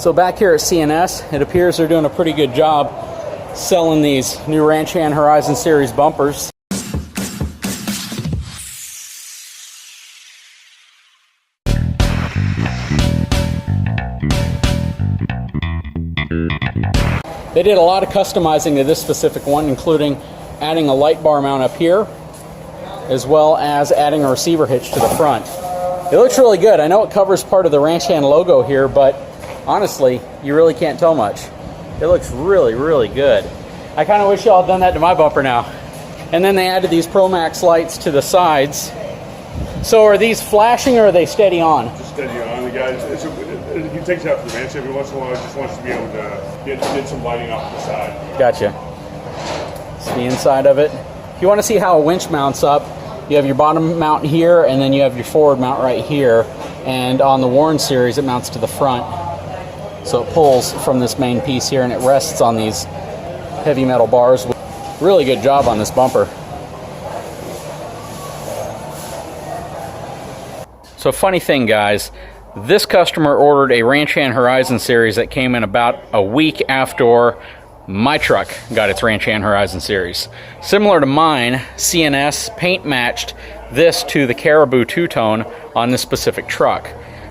So back here at CNS, it appears they're doing a pretty good job selling these new Ranch Hand Horizon Series bumpers. They did a lot of customizing to this specific one, including adding a light bar mount up here, as well as adding a receiver hitch to the front. It looks really good. I know it covers part of the Ranch Hand logo here, but honestly, you really can't tell much. It looks really, really good. I kind of wish y'all had done that to my bumper now. And then they added these Pro Max lights to the sides. So are these flashing or are they steady on? Just steady on. The guy, he takes it out for the ranch every once in a while. He just wants to be able to get some lighting off the side. Gotcha. It's the inside of it. If you want to see how a winch mounts up, you have your bottom mount here, and then you have your forward mount right here. And on the Warren series, it mounts to the front. So it pulls from this main piece here, and it rests on these heavy metal bars. Really good job on this bumper. So funny thing, guys, this customer ordered a Ranch Hand Horizon series that came in about a week after my truck got its Ranch Hand Horizon series. Similar to mine, CNS paint matched this to the Caribou two-tone on this specific truck.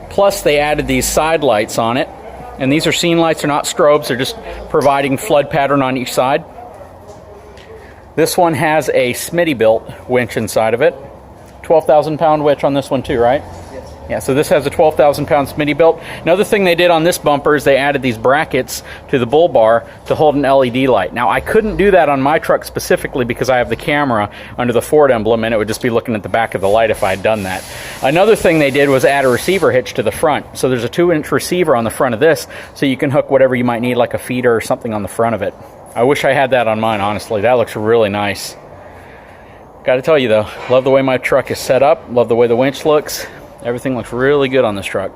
Plus they added these side lights on it, and these are scene lights, they're not strobes, they're just providing flood pattern on each side. This one has a Smitty built winch inside of it. 12,000 pound winch on this one too, right? Yes. Yeah, so this has a 12,000 pound Smitty built. Another thing they did on this bumper is they added these brackets to the bull bar to hold an LED light. Now I couldn't do that on my truck specifically because I have the camera under the Ford emblem and it would just be looking at the back of the light if I had done that. Another thing they did was add a receiver hitch to the front. So there's a 2-inch receiver on the front of this so you can hook whatever you might need, like a feeder or something on the front of it. I wish I had that on mine, honestly. That looks really nice. Gotta tell you though, love the way my truck is set up, love the way the winch looks. Everything looks really good on this truck.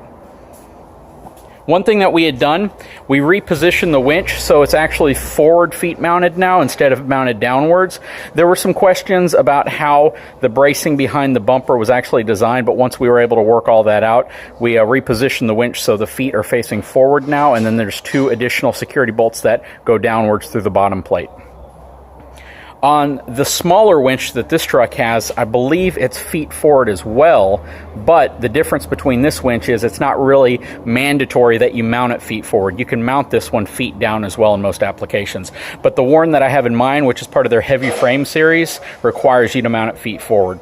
One thing that we had done, we repositioned the winch so it's actually forward feet mounted now instead of mounted downwards. There were some questions about how the bracing behind the bumper was actually designed, but once we were able to work all that out, we repositioned the winch so the feet are facing forward now, and then there's 2 additional security bolts that go downwards through the bottom plate. On the smaller winch that this truck has, I believe it's feet forward as well, but the difference between this winch is it's not really mandatory that you mount it feet forward. You can mount this one feet down as well in most applications. But the Warren that I have in mind, which is part of their heavy frame series, requires you to mount it feet forward.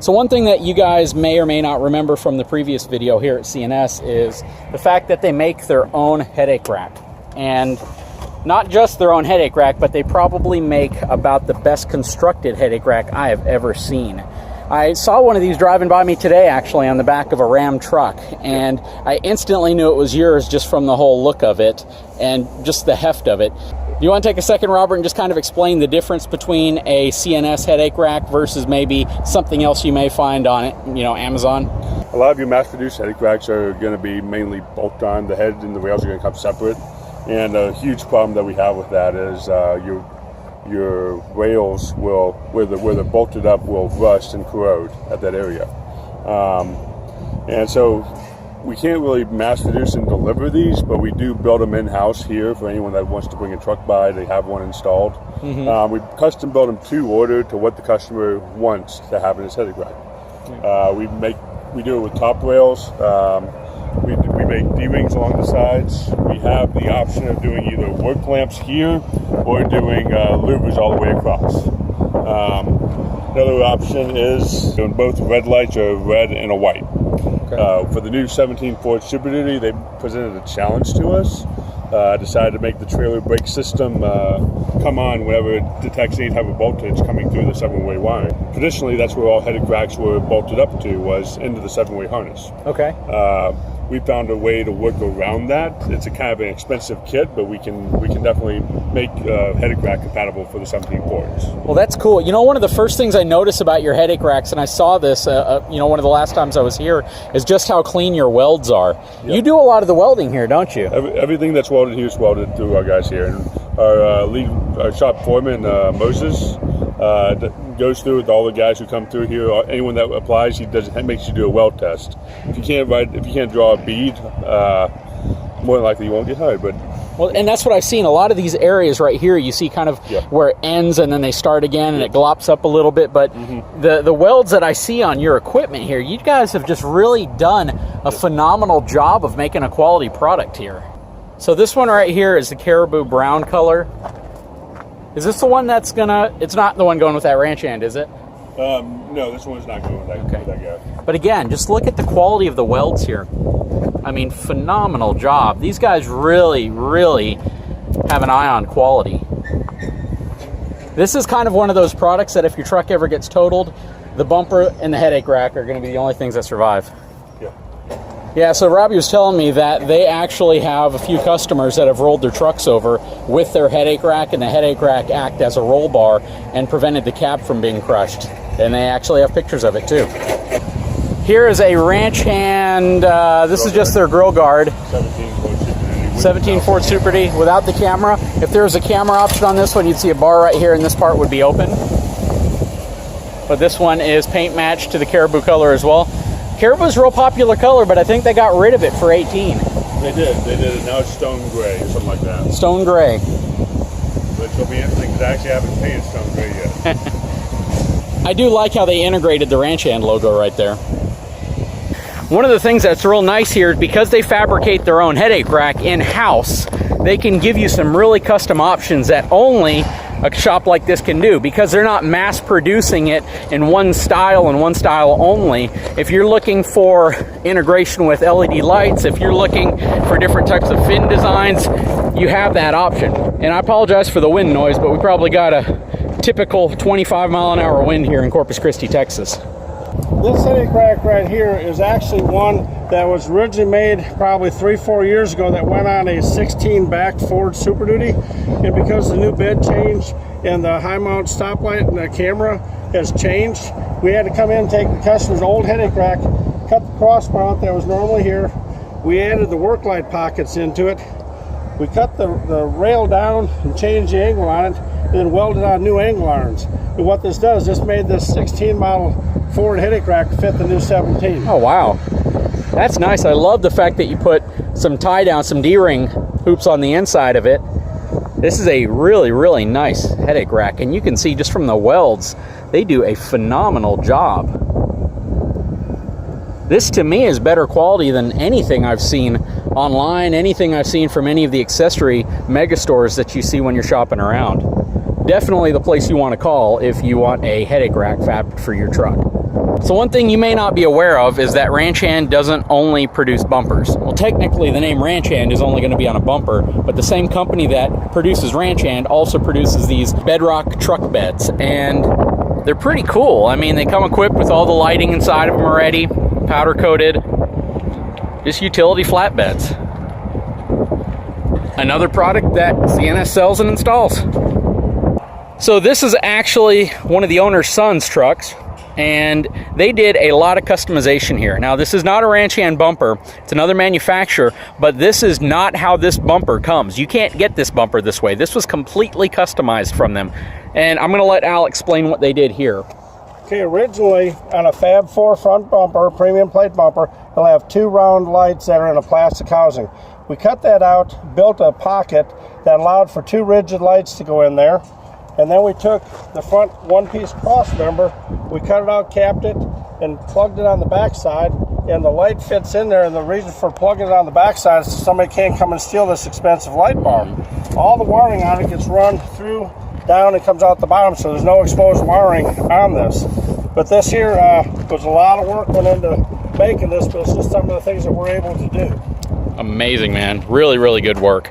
So one thing that you guys may or may not remember from the previous video here at CNS is the fact that they make their own headache rack. And not just their own headache rack, but they probably make about the best constructed headache rack I have ever seen. I saw one of these driving by me today, actually, on the back of a Ram truck, and I instantly knew it was yours just from the whole look of it and just the heft of it. You want to take a second, Robert, and just kind of explain the difference between a CNS headache rack versus maybe something else you may find on it, you know, Amazon? A lot of your mass-produced headache racks are going to be mainly bolted on. The head and the rails are going to come separate. And a huge problem that we have with that is your rails will, where they're bolted up, will rust and corrode at that area. And so we can't really mass produce and deliver these, but we do build them in-house here for anyone that wants to bring a truck by. They have one installed. We custom build them to order to what the customer wants to have in his headache rack. We do it with top rails. We make D-rings along the sides. We have the option of doing either work clamps here or doing louvers all the way across. Another option is doing both red lights, or red and a white. Okay. For the new 17 Ford Super Duty, they presented a challenge to us. Decided to make the trailer brake system come on whenever it detects any type of voltage coming through the 7-way wiring. Traditionally, that's where all headache racks were bolted up to, was into the 7-way harness. Okay. We found a way to work around that. It's a kind of an expensive kit, but we can definitely make headache rack compatible for the 17 Fords. Well, that's cool. You know, one of the first things I noticed about your headache racks, and I saw this, you know, one of the last times I was here, is just how clean your welds are. Yep. You do a lot of the welding here, don't you? Everything that's welded here is welded through our guys here. And our shop foreman, Moses, goes through with all the guys who come through here. Anyone that applies, he makes you do a weld test. If you can't draw a bead, more than likely you won't get hired. But well, and that's what I've seen. A lot of these areas right here, you see kind of where it ends and then they start again and it glops up a little bit. But the welds that I see on your equipment here, you guys have just really done a phenomenal job of making a quality product here. So this one right here is the caribou brown color. Is this the one that's gonna, it's not the one going with that ranch hand, is it? No, this one's not going with that, with that guy. But again, just look at the quality of the welds here. I mean, phenomenal job. These guys really, really have an eye on quality. This is kind of one of those products that if your truck ever gets totaled, the bumper and the headache rack are going to be the only things that survive. Yeah, so Robbie was telling me that they actually have a few customers that have rolled their trucks over with their headache rack, and the headache rack act as a roll bar and prevented the cab from being crushed. And they actually have pictures of it too. Here is a ranch hand, this is just their grill guard. 17 Ford Super D without the camera. If there was a camera option on this one, you'd see a bar right here and this part would be open. But this one is paint matched to the caribou color as well. Caribou's a real popular color, but I think they got rid of it for 18. They did. Now it's stone gray or something like that. Stone gray. But it'll be interesting because I actually haven't painted stone gray yet. I do like how they integrated the ranch hand logo right there. One of the things that's real nice here is because they fabricate their own headache rack in-house, they can give you some really custom options that only a shop like this can do, because they're not mass producing it in one style and one style only. If you're looking for integration with LED lights, if you're looking for different types of fin designs, you have that option. And I apologize for the wind noise, but we probably got a typical 25-mile-an-hour wind here in Corpus Christi, Texas. This headache rack right here is actually one that was originally made probably 3-4 years ago that went on a 16 back Ford Super Duty, and because the new bed changed and the high mount stoplight and the camera has changed, we had to come in and take the customer's old headache rack, cut the cross mount that was normally here. We added the work light pockets into it. We cut the rail down and changed the angle on it, and then welded on new angle irons. And what this does, this made this 16 model Ford headache rack fit the new 17. Oh wow, that's nice. I love the fact that you put some tie down, some D-ring hoops on the inside of it. This is a really, really nice headache rack, and you can see just from the welds, they do a phenomenal job. This to me is better quality than anything I've seen online, anything I've seen from any of the accessory mega stores that you see when you're shopping around. Definitely the place you want to call if you want a headache rack fabbed for your truck. So one thing you may not be aware of is that Ranch Hand doesn't only produce bumpers. Well, technically the name Ranch Hand is only going to be on a bumper, but the same company that produces Ranch Hand also produces these bedrock truck beds, and they're pretty cool. I mean, they come equipped with all the lighting inside of them already, powder coated, just utility flatbeds. Another product that CNS sells and installs. So this is actually one of the owner's son's trucks, and they did a lot of customization here. Now, this is not a Ranch Hand bumper. It's another manufacturer, but this is not how this bumper comes. You can't get this bumper this way. This was completely customized from them. And I'm gonna let Al explain what they did here. Okay, originally on a Fab Four front bumper, premium plate bumper, they'll have two round lights that are in a plastic housing. We cut that out, built a pocket that allowed for two rigid lights to go in there. And then we took the front one-piece cross member, we cut it out, capped it, and plugged it on the backside, and the light fits in there, and the reason for plugging it on the backside is so somebody can't come and steal this expensive light bar. All the wiring on it gets run through, down, and comes out the bottom, so there's no exposed wiring on this. But this here was a lot of work went into making this, but it's just some of the things that we're able to do. Amazing, man. Really, really good work.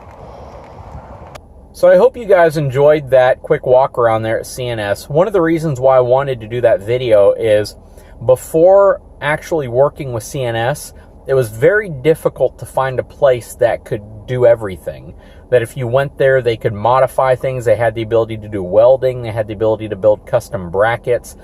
So I hope you guys enjoyed that quick walk around there at CNS. One of the reasons why I wanted to do that video is before actually working with CNS, it was very difficult to find a place that could do everything. That if you went there, they could modify things. They had the ability to do welding. They had the ability to build custom brackets.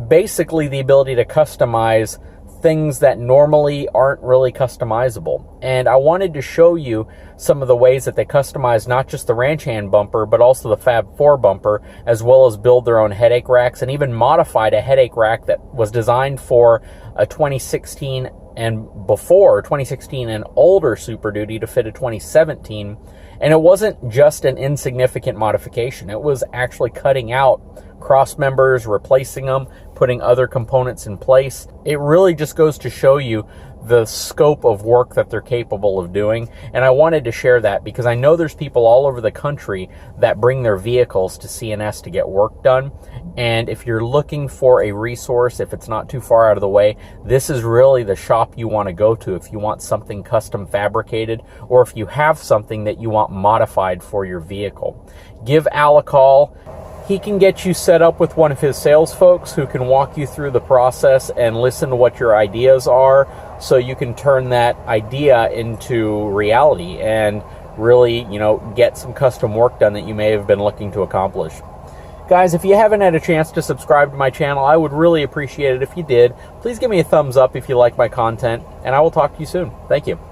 Basically, the ability to customize things that normally aren't really customizable. And I wanted to show you some of the ways that they customize not just the Ranch Hand bumper, but also the Fab Four bumper, as well as build their own headache racks, and even modified a headache rack that was designed for a 2016 and before 2016 an older Super Duty to fit a 2017. And it wasn't just an insignificant modification. It was actually cutting out cross members, replacing them, putting other components in place. It really just goes to show you the scope of work that they're capable of doing. And I wanted to share that because I know there's people all over the country that bring their vehicles to C&S to get work done. And if you're looking for a resource, if it's not too far out of the way, this is really the shop you want to go to if you want something custom fabricated, or if you have something that you want modified for your vehicle. Give Al a call. He can get you set up with one of his sales folks who can walk you through the process and listen to what your ideas are, so you can turn that idea into reality and really, get some custom work done that you may have been looking to accomplish. Guys, if you haven't had a chance to subscribe to my channel, I would really appreciate it if you did. Please give me a thumbs up if you like my content, and I will talk to you soon. Thank you.